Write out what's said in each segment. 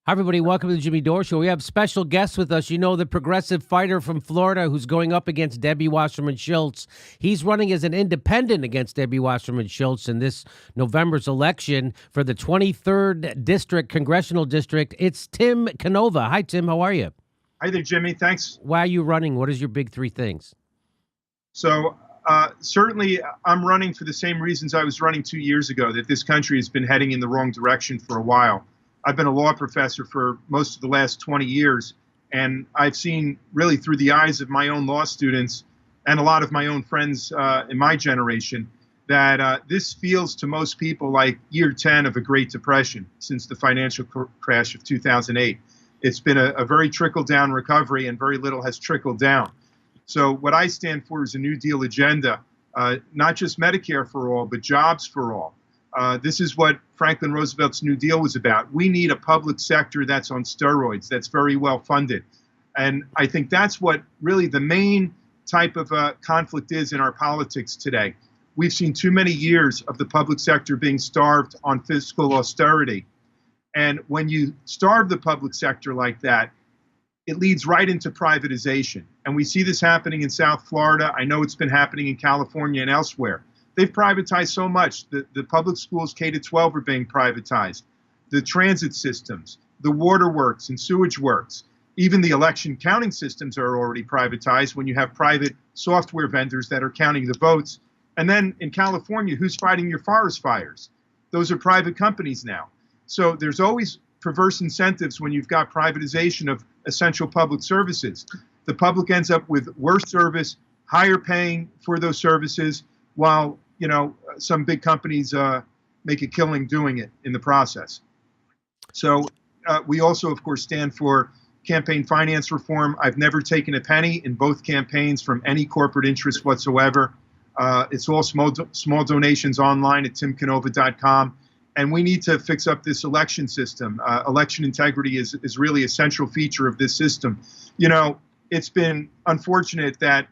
Hi, everybody. Welcome to the Jimmy Dore Show. We have special guests with us. You know, the progressive fighter from Florida who's going up against Debbie Wasserman Schultz. He's running as an independent against Debbie Wasserman Schultz in this November's election for the 23rd District, Congressional District. It's Tim Canova. Hi, Tim. How are you? Hi there, Jimmy. Thanks. Why are you running? What is your big three things? So certainly I'm running for the same reasons I was running 2 years ago, that this country has been heading in the wrong direction for a while. I've been a law professor for most of the last 20 years, and I've seen really through the eyes of my own law students and a lot of my own friends in my generation that this feels to most people like year 10 of a Great Depression since the financial crash of 2008. It's been a very trickle-down recovery, and very little has trickled down. So what I stand for is a New Deal agenda, not just Medicare for all, but jobs for all. This is what Franklin Roosevelt's New Deal was about. We need a public sector that's on steroids, that's very well funded. And I think that's what really the main type of conflict is in our politics today. We've seen too many years of the public sector being starved on fiscal austerity. And when you starve the public sector like that, it leads right into privatization. And we see this happening in South Florida. I know it's been happening in California and elsewhere. They've privatized so much. The public schools K-12 are being privatized. The transit systems, the water works and sewage works, even the election counting systems are already privatized when you have private software vendors that are counting the votes. And then in California, who's fighting your forest fires? Those are private companies now. So there's always perverse incentives when you've got privatization of essential public services. The public ends up with worse service, higher paying for those services, while some big companies make a killing doing it in the process. So we also, of course, stand for campaign finance reform. I've never taken a penny in both campaigns from any corporate interest whatsoever. It's all small donations online at timcanova.com. And we need to fix up this election system. Election integrity is really a central feature of this system. It's been unfortunate that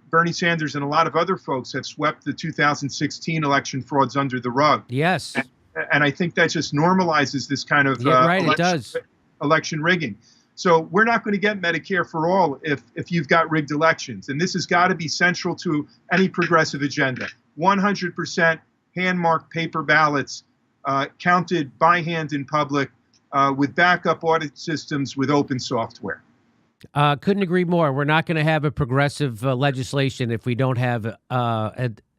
Bernie Sanders and a lot of other folks have swept the 2016 election frauds under the rug. Yes. And I think that just normalizes this kind of election rigging. So we're not going to get Medicare for all if you've got rigged elections. And this has got to be central to any progressive agenda. 100% hand-marked paper ballots counted by hand in public with backup audit systems with open software. Couldn't agree more. We're not going to have a progressive legislation if we don't have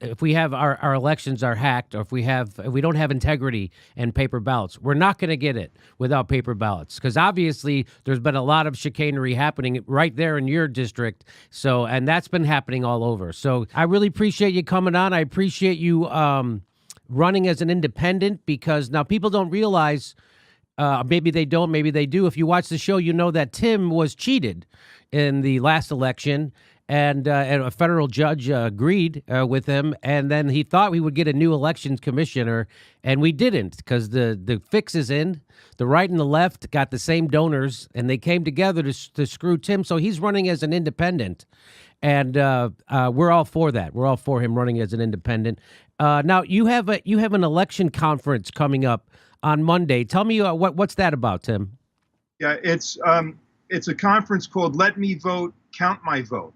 if we have our elections are hacked, or if we don't have integrity and paper ballots. We're not going to get it without paper ballots, because obviously there's been a lot of chicanery happening right there in your district. So, and that's been happening all over. So I really appreciate you coming on. I appreciate you running as an independent, because now people don't realize. Maybe they don't, maybe they do. If you watch the show, you know that Tim was cheated in the last election, and a federal judge agreed with him, and then he thought we would get a new elections commissioner, and we didn't, because the fix is in. The right and the left got the same donors, and they came together to screw Tim, so he's running as an independent, and we're all for that. We're all for him running as an independent. Now, you have an election conference coming up on Monday. Tell me what's that about, Tim? Yeah, it's a conference called Let Me Vote, Count My Vote.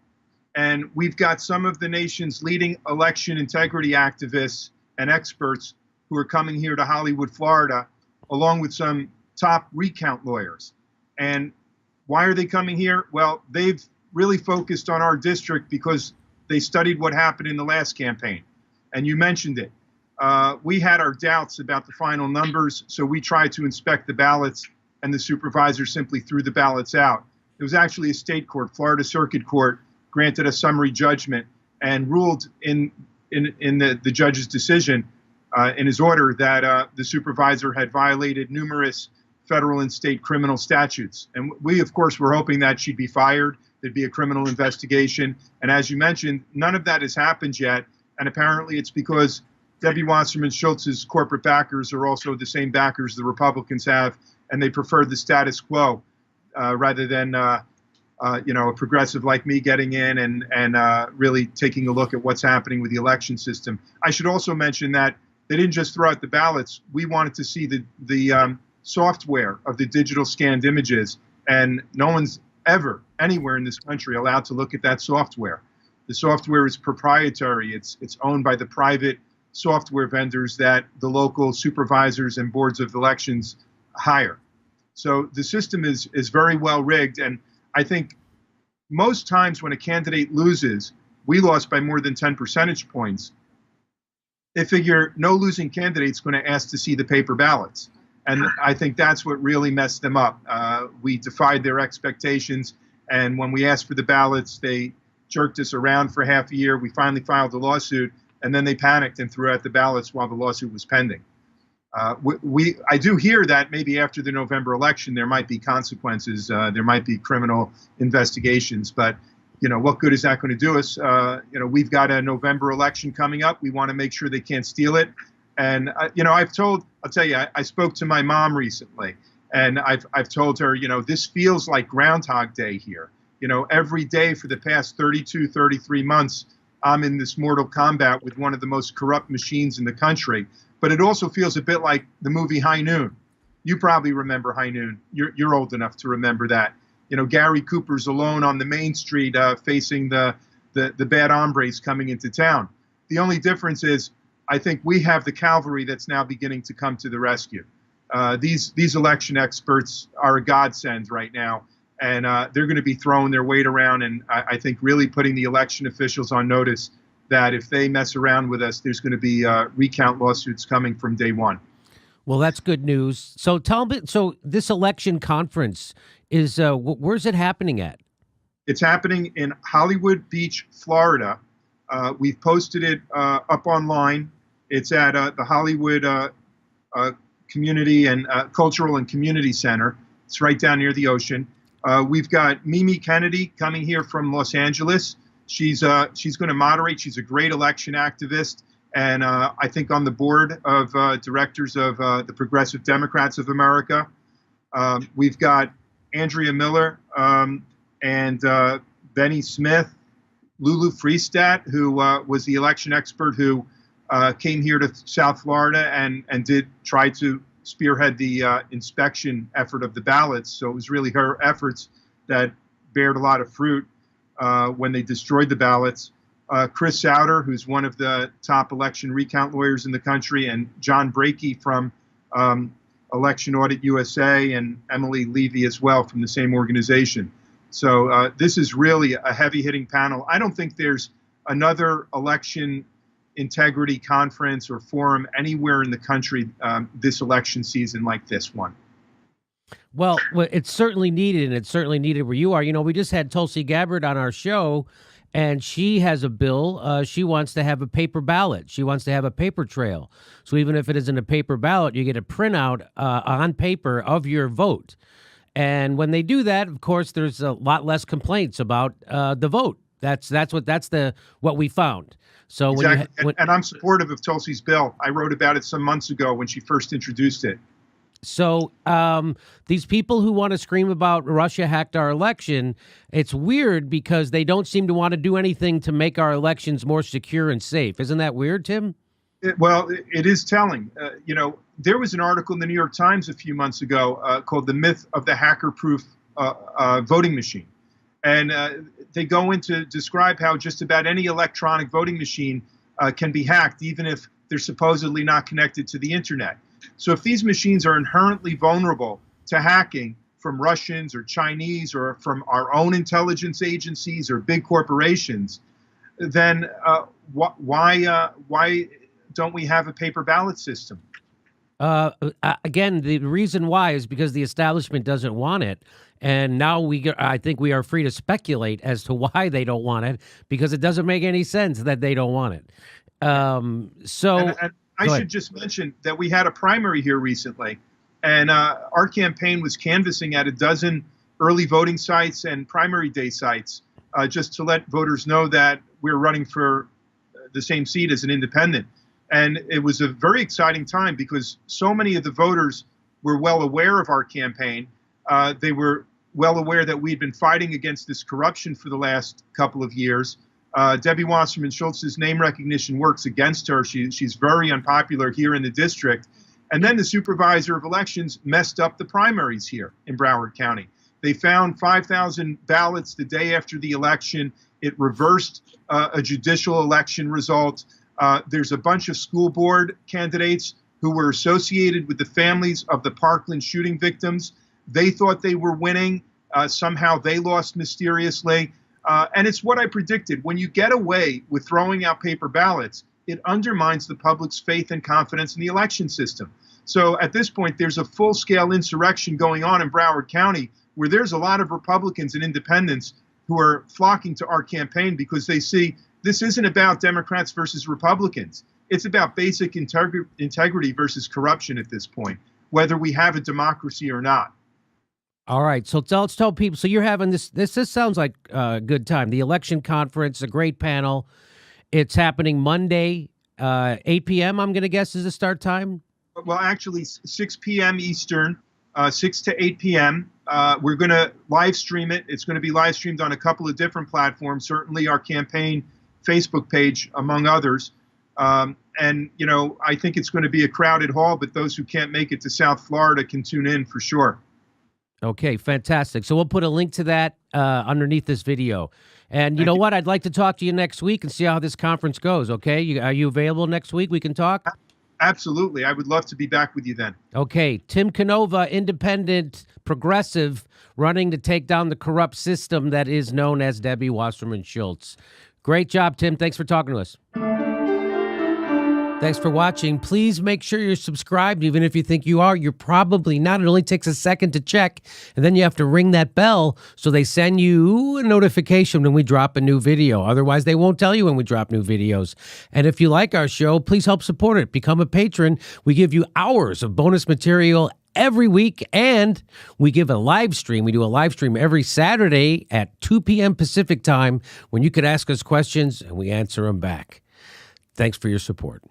And we've got some of the nation's leading election integrity activists and experts who are coming here to Hollywood, Florida, along with some top recount lawyers. And why are they coming here? Well, they've really focused on our district because they studied what happened in the last campaign. And you mentioned it. We had our doubts about the final numbers, so we tried to inspect the ballots, and the supervisor simply threw the ballots out. It was actually a state court, Florida Circuit Court, granted a summary judgment and ruled in the judge's decision in his order that the supervisor had violated numerous federal and state criminal statutes. And we, of course, were hoping that she'd be fired, there'd be a criminal investigation. And as you mentioned, none of that has happened yet. And apparently it's because Debbie Wasserman Schultz's corporate backers are also the same backers the Republicans have, and they prefer the status quo rather than a progressive like me getting in and really taking a look at what's happening with the election system. I should also mention that they didn't just throw out the ballots. We wanted to see the software of the digital scanned images, and no one's ever anywhere in this country allowed to look at that software. The software is proprietary. It's owned by the private software vendors that the local supervisors and boards of elections hire. So the system is very well rigged, and I think most times when a candidate loses, we lost by more than 10 percentage points. They figure no losing candidate's going to ask to see the paper ballots. And I think that's what really messed them up. We defied their expectations, and when we asked for the ballots, they jerked us around for half a year. We finally filed a lawsuit, and then they panicked and threw out the ballots while the lawsuit was pending. I do hear that maybe after the November election there might be consequences, there might be criminal investigations, but what good is that going to do us? We've got a November election coming up. We want to make sure they can't steal it. And I'll tell you, I spoke to my mom recently, and I've told her, this feels like Groundhog Day here. Every day for the past 32, 33 months, I'm in this mortal combat with one of the most corrupt machines in the country. But it also feels a bit like the movie High Noon. You probably remember High Noon. You're old enough to remember that. Gary Cooper's alone on the main street facing the bad hombres coming into town. The only difference is I think we have the cavalry that's now beginning to come to the rescue. These election experts are a godsend right now, and they're going to be throwing their weight around, and I think really putting the election officials on notice that if they mess around with us, there's going to be recount lawsuits coming from day one. Well, that's good news. So tell me, so this election conference is, where's it happening at? It's happening in Hollywood Beach, Florida. We've posted it up online. It's at the Hollywood Community and Cultural and Community Center. It's right down near the ocean. We've got Mimi Kennedy coming here from Los Angeles. She's going to moderate. She's a great election activist, and I think on the board of directors of the Progressive Democrats of America. We've got Andrea Miller and Benny Smith, Lulu Freestat, who was the election expert who came here to South Florida and did try to spearhead the inspection effort of the ballots. So it was really her efforts that bared a lot of fruit when they destroyed the ballots. Chris Souter, who's one of the top election recount lawyers in the country, and John Brakey from Election Audit USA, and Emily Levy as well from the same organization. So this is really a heavy-hitting panel. I don't think there's another election integrity conference or forum anywhere in the country this election season like this one. Well, it's certainly needed, and it's certainly needed where you are. We just had Tulsi Gabbard on our show, and she has a bill. She wants to have a paper ballot. She wants to have a paper trail. So even if it isn't a paper ballot, you get a printout on paper of your vote. And when they do that, of course, there's a lot less complaints about the vote. That's what we found. So exactly. And I'm supportive of Tulsi's bill. I wrote about it some months ago when she first introduced it. So these people who want to scream about Russia hacked our election, it's weird because they don't seem to want to do anything to make our elections more secure and safe. Isn't that weird, Tim? It is telling. There was an article in the New York Times a few months ago called "The Myth of the Hacker-Proof Voting Machine." And they go in to describe how just about any electronic voting machine can be hacked, even if they're supposedly not connected to the internet. So if these machines are inherently vulnerable to hacking from Russians or Chinese or from our own intelligence agencies or big corporations, then why don't we have a paper ballot system? Again, the reason why is because the establishment doesn't want it. And now I think we are free to speculate as to why they don't want it, because it doesn't make any sense that they don't want it. And I should just mention that we had a primary here recently, and our campaign was canvassing at a dozen early voting sites and primary day sites just to let voters know that we're running for the same seat as an independent. And it was a very exciting time because so many of the voters were well aware of our campaign. They were well aware that we'd been fighting against this corruption for the last couple of years. Debbie Wasserman Schultz's name recognition works against her. She's very unpopular here in the district. And then the supervisor of elections messed up the primaries here in Broward County. They found 5,000 ballots the day after the election. It reversed a judicial election result. There's a bunch of school board candidates who were associated with the families of the Parkland shooting victims. They thought they were winning. Somehow they lost mysteriously. And it's what I predicted. When you get away with throwing out paper ballots, it undermines the public's faith and confidence in the election system. So at this point, there's a full-scale insurrection going on in Broward County where there's a lot of Republicans and independents who are flocking to our campaign because they see this isn't about Democrats versus Republicans. It's about basic integrity versus corruption at this point, whether we have a democracy or not. All right. So let's tell people. So you're having this sounds like a good time. The election conference, a great panel. It's happening Monday, 8 p.m., I'm going to guess, is the start time? Well, actually, 6 p.m. Eastern, 6 to 8 p.m. We're going to live stream it. It's going to be live streamed on a couple of different platforms, certainly our campaign Facebook page, among others. And, you know, I think it's going to be a crowded hall, but those who can't make it to South Florida can tune in for sure. Okay, fantastic. So we'll put a link to that underneath this video. And you know what? I'd like to talk to you next week and see how this conference goes, okay? Are you available next week? We can talk? Absolutely. I would love to be back with you then. Okay. Tim Canova, independent, progressive, running to take down the corrupt system that is known as Debbie Wasserman Schultz. Great job, Tim. Thanks for talking to us. Thanks for watching. Please make sure you're subscribed. Even if you think you are, you're probably not. It only takes a second to check, and then you have to ring that bell so they send you a notification when we drop a new video. Otherwise, they won't tell you when we drop new videos. And if you like our show, please help support it. Become a patron. We give you hours of bonus material every week, and we give a live stream. We do a live stream every Saturday at 2 p.m. Pacific time when you could ask us questions, and we answer them back. Thanks for your support.